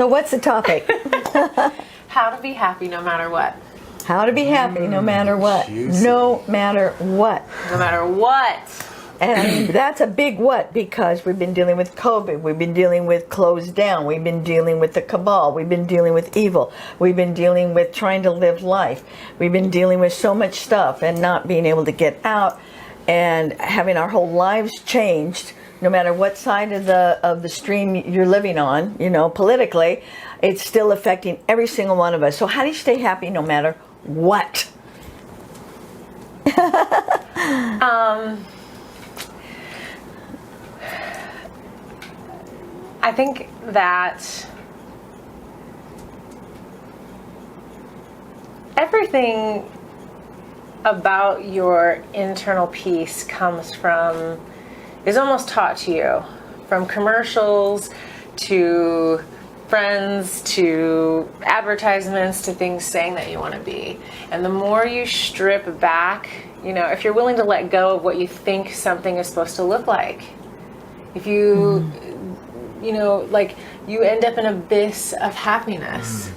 So what's the topic? How to be happy no matter what. How to be happy no matter what. Juicy. No matter what. No matter what. And that's a big what, because we've been dealing with COVID, we've been dealing with closed down, we've been dealing with the cabal, we've been dealing with evil, we've been dealing with trying to live life, we've been dealing with so much stuff and not being able to get out and having our whole lives changed. No matter what side of the stream you're living on, you know, politically, it's still affecting every single one of us. So how do you stay happy no matter what? I think that everything about your internal peace is almost taught to you, from commercials to friends to advertisements to things saying that you want to be. And the more you strip back, you know, if you're willing to let go of what you think something is supposed to look like, if you you know, like, you end up in an abyss of happiness,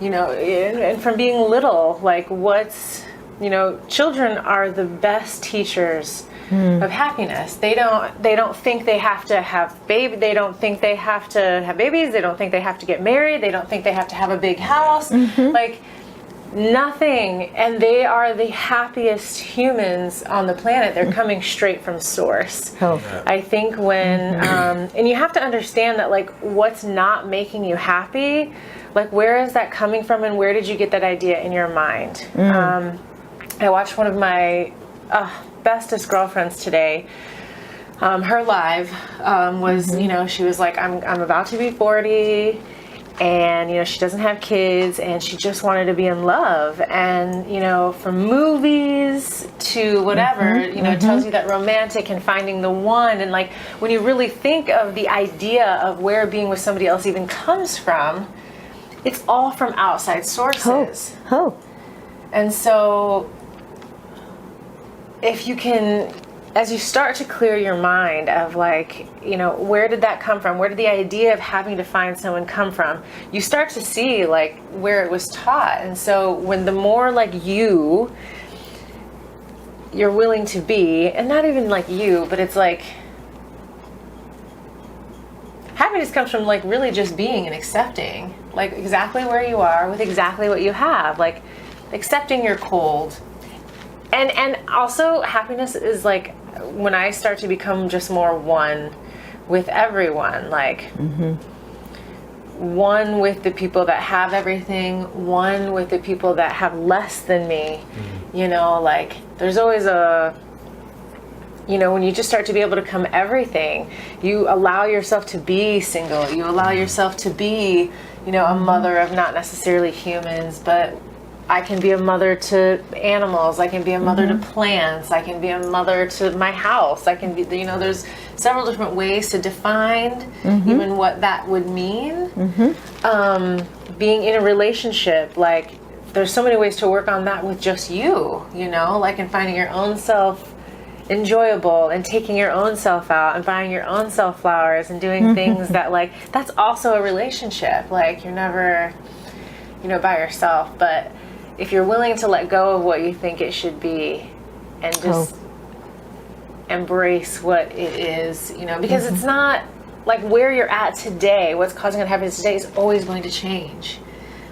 you know, and from being little, like, you know, children are the best teachers of happiness. They don't think they have to have they don't think they have to have babies, they don't think they have to get married, they don't think they have to have a big house, like, nothing. And they are the happiest humans on the planet. They're coming straight from source. I think when and you have to understand that, like, what's not making you happy, like, where is that coming from, and where did you get that idea in your mind? I watched one of my bestest girlfriends today. Her live was, you know, she was like, I'm about to be 40, and, you know, she doesn't have kids, and she just wanted to be in love. And, you know, from movies to whatever, you know, it tells you that romantic and finding the one. And, like, when you really think of the idea of where being with somebody else even comes from, it's all from outside sources. And so if you can, as you start to clear your mind of, like, you know, where did that come from? Where did the idea of having to find someone come from? You start to see, like, where it was taught. And so when the more like you're willing to be, and not even like you, but it's like, happiness comes from, like, really just being and accepting, like, exactly where you are with exactly what you have, like, accepting you're cold. And also happiness is, like, when I start to become just more one with everyone, like, one with the people that have everything, one with the people that have less than me, you know, like, there's always you know, when you just start to be able to come everything, you allow yourself to be single, you allow yourself to be, you know, a mother of not necessarily humans, but I can be a mother to animals, I can be a mother to plants, I can be a mother to my house, I can be, you know, there's several different ways to define even what that would mean. Being in a relationship, like, there's so many ways to work on that with just you know, like, in finding your own self enjoyable and taking your own self out and buying your own self flowers and doing things that, like, that's also a relationship. Like, you're never, you know, by yourself, but if you're willing to let go of what you think it should be and just embrace what it is, you know, because it's not like where you're at today, what's causing unhappiness today is always going to change.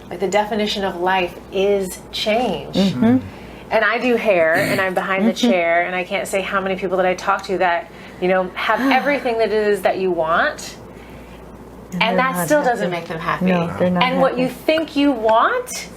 Like, the definition of life is change. And I do hair, and I'm behind the chair, and I can't say how many people that I talk to that, you know, have everything that it is that you want, and that still doesn't make them happy. No, they're not and what you think you want,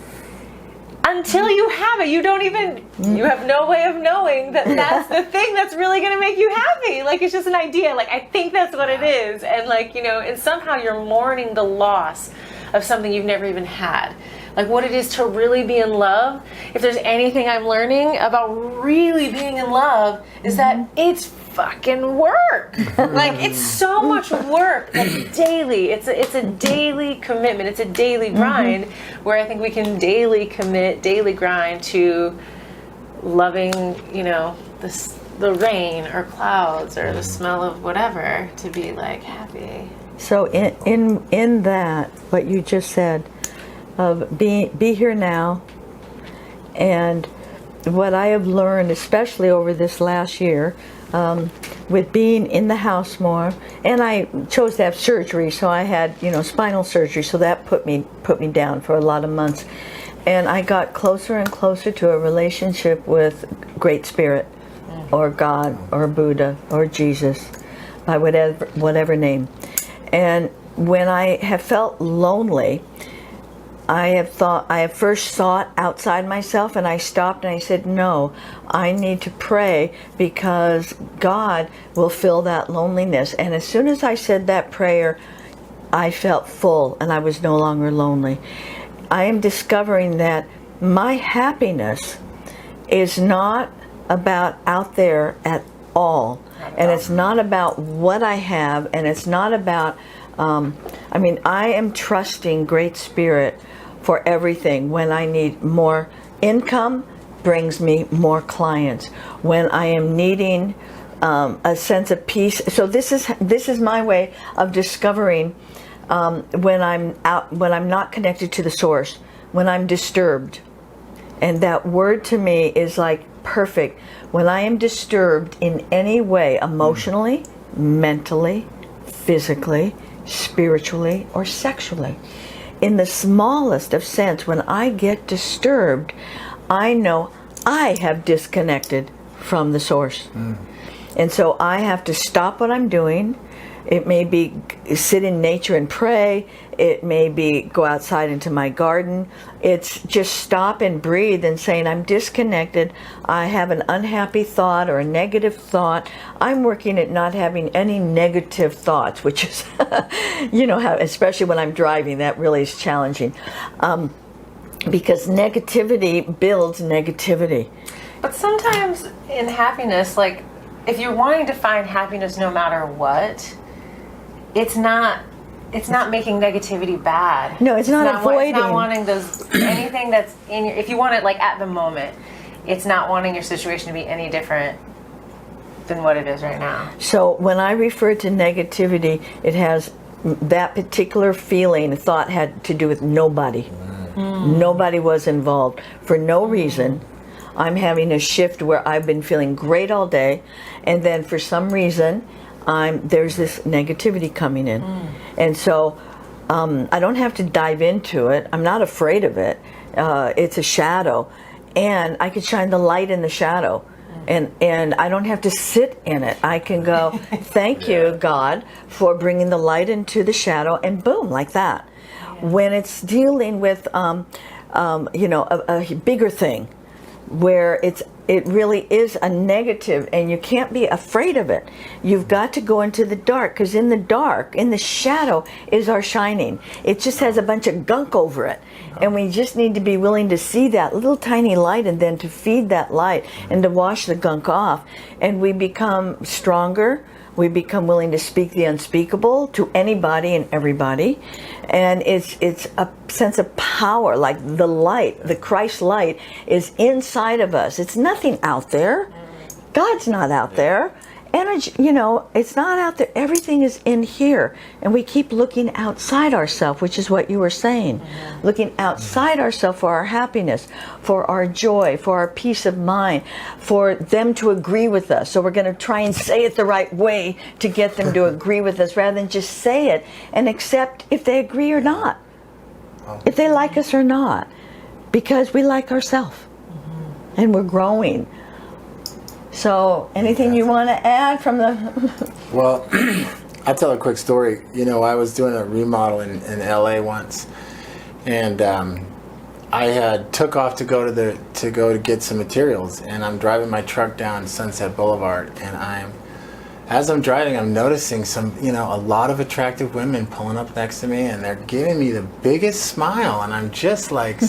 until you have it, you don't even, you have no way of knowing that that's the thing that's really going to make you happy. Like, it's just an idea. Like, I think that's what it is. And, like, you know, and somehow you're mourning the loss of something you've never even had. Like, what it is to really be in love. If there's anything I'm learning about really being in love, is that it's fucking work. Like, it's so much work, like, daily. It's a daily commitment. It's a daily grind, where I think we can daily commit, daily grind to loving, you know, the rain or clouds or the smell of whatever, to be, like, happy. So in that, what you just said, of be here now, and what I have learned, especially over this last year, with being in the house more, and I chose to have surgery, so I had spinal surgery, so that put me down for a lot of months, and I got closer and closer to a relationship with Great Spirit, or God, or Buddha, or Jesus, by whatever name. And when I have felt lonely, I have first sought outside myself, and I stopped and I said, no, I need to pray, because God will fill that loneliness. And as soon as I said that prayer, I felt full and I was no longer lonely. I am discovering that my happiness is not about out there at all. And it's not about what I have, and it's not about, I am trusting Great Spirit for everything. When I need more income, brings me more clients. When I am needing a sense of peace. So this is my way of discovering when I'm not connected to the source, when I'm disturbed. And that word to me is like perfect. When I am disturbed in any way, emotionally, mentally, physically, spiritually, or sexually, in the smallest of sense, when I get disturbed, I know I have disconnected from the source. And so I have to stop what I'm doing. It may be sit in nature and pray. It may be go outside into my garden. It's just stop and breathe and saying, I'm disconnected. I have an unhappy thought or a negative thought. I'm working at not having any negative thoughts, which is, how, especially when I'm driving, that really is challenging. Because negativity builds negativity. But sometimes in happiness, like if you're wanting to find happiness no matter what, it's not making negativity bad. No, it's not avoiding. It's not wanting anything that's in your, if you want it like at the moment, it's not wanting your situation to be any different than what it is right now. So when I refer to negativity, it has that particular feeling, thought had to do with nobody. Nobody was involved. For no reason, I'm having a shift where I've been feeling great all day, and then for some reason, there's this negativity coming in. And so I don't have to dive into it. I'm not afraid of it. It's a shadow, and I can shine the light in the shadow. And I don't have to sit in it. I can go, thank you, God, for bringing the light into the shadow, and boom, like that. When it's dealing with, a bigger thing, where it really is a negative, and you can't be afraid of it. You've got to go into the dark, because in the dark, in the shadow, is our shining. It just has a bunch of gunk over it, and we just need to be willing to see that little tiny light, and then to feed that light and to wash the gunk off, and we become stronger. We become willing to speak the unspeakable to anybody and everybody. And it's a sense of power, like the light, the Christ light is inside of us. It's nothing out there. God's not out there. Energy, it's not out there. Everything is in here. And we keep looking outside ourselves, which is what you were saying. Looking outside ourselves for our happiness, for our joy, for our peace of mind, for them to agree with us. So we're going to try and say it the right way to get them to agree with us, rather than just say it and accept if they agree or not. If they like us or not. Because we like ourselves. And we're growing. So, anything you want to add from the... Well, I'll tell a quick story. I was doing a remodel in LA once, and I had took off to go to get some materials, and I'm driving my truck down Sunset Boulevard, and as I'm driving, I'm noticing a lot of attractive women pulling up next to me, and they're giving me the biggest smile, and I'm just like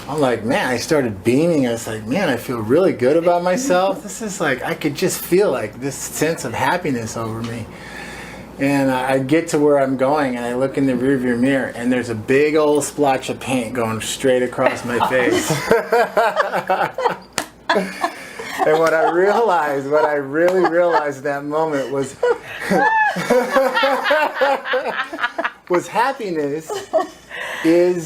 I'm like, man, I started beaming. I was like, man, I feel really good about myself. This is like, I could just feel like this sense of happiness over me. And I get to where I'm going, and I look in the rearview mirror, and there's a big old splotch of paint going straight across my face. And what I really realized in that moment was was happiness is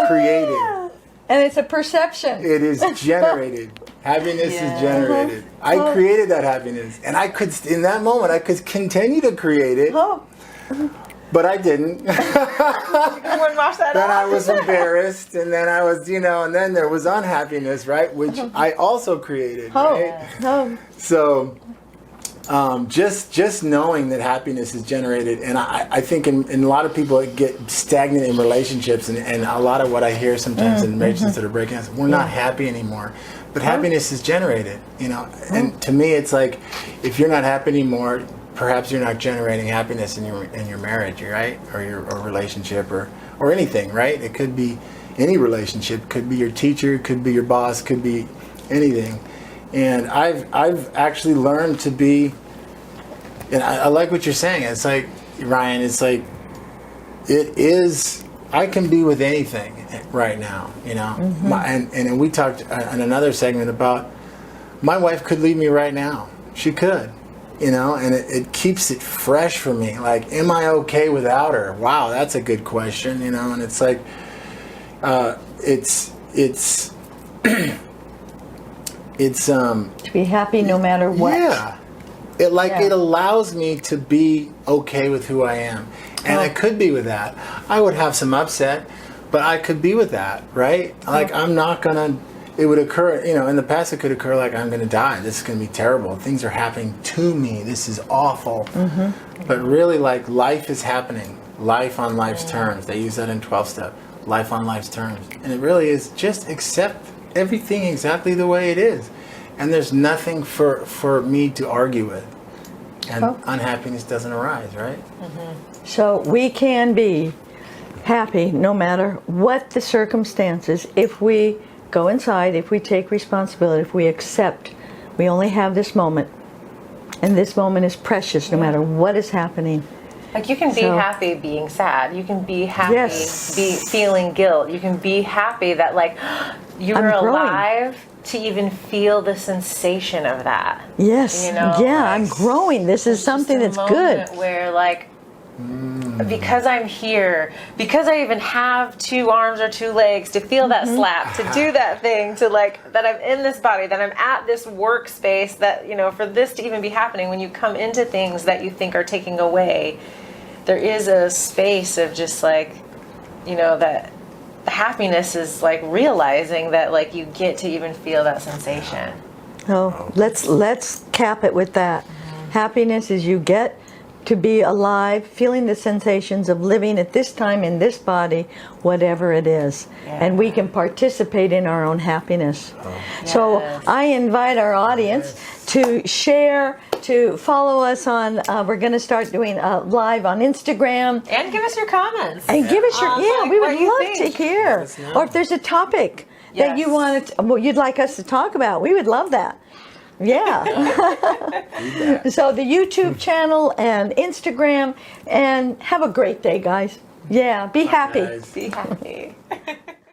created. And it's a perception. It is generated. Happiness is generated. I created that happiness. And I could, in that moment, I could continue to create it. Oh. But I didn't. You wouldn't wash that Then off? I was embarrassed, and then I was, and then there was unhappiness, right? Which I also created, right? Oh. So, just knowing that happiness is generated, and I think in a lot of people get stagnant in relationships, and a lot of what I hear sometimes in marriages that are breaking up, we're not happy anymore. But happiness is generated, And to me, it's like, if you're not happy anymore, perhaps you're not generating happiness in your marriage, right? Or your relationship, or anything, right? It could be any relationship. Could be your teacher, could be your boss, could be anything. And I've actually learned to be, and I like what you're saying. It's like, Ryan, it's like, I can be with anything right now, and we talked in another segment about my wife could leave me right now. She could, and it keeps it fresh for me. Like, am I okay without her? Wow, that's a good question, and it's like, it's To be happy no matter what. Yeah. It allows me to be okay with who I am. And I could be with that. I would have some upset, but I could be with that, right? Like, I'm not gonna, it would occur, in the past it could occur like, I'm gonna die. This is gonna be terrible. Things are happening to me. This is awful. But really, like, life is happening. Life on life's terms. They use that in 12-step. Life on life's terms. And it really is just accept everything exactly the way it is. And there's nothing for me to argue with. And unhappiness doesn't arise, right? So we can be happy no matter what the circumstances if we go inside, if we take responsibility, if we accept we only have this moment. And this moment is precious no matter what is happening. Like, you can be happy being sad. You can be happy be feeling guilt. You can be happy that, like, you were alive to even feel the sensation of that. Yes. Yeah, I'm growing. This is something that's good. Where, like, because I'm here, because I even have 2 arms or 2 legs to feel that slap, to do that thing, to, like, that I'm in this body, that I'm at this workspace, that, for this to even be happening, when you come into things that you think are taking away, there is a space of just, like, that happiness is, like, realizing that, like, you get to even feel that sensation. Oh, let's cap it with that. Happiness is you get to be alive, feeling the sensations of living at this time in this body, whatever it is. And we can participate in our own happiness. So I invite our audience to share, to follow us on, we're going to start doing live on Instagram. And give us your comments. And give us your, like, we would what you love to think. hear. Or if there's a topic that you want to, you'd like us to talk about, we would love that. Yeah. So the YouTube channel and Instagram, and have a great day, guys. Yeah, be happy. Guys. Be happy.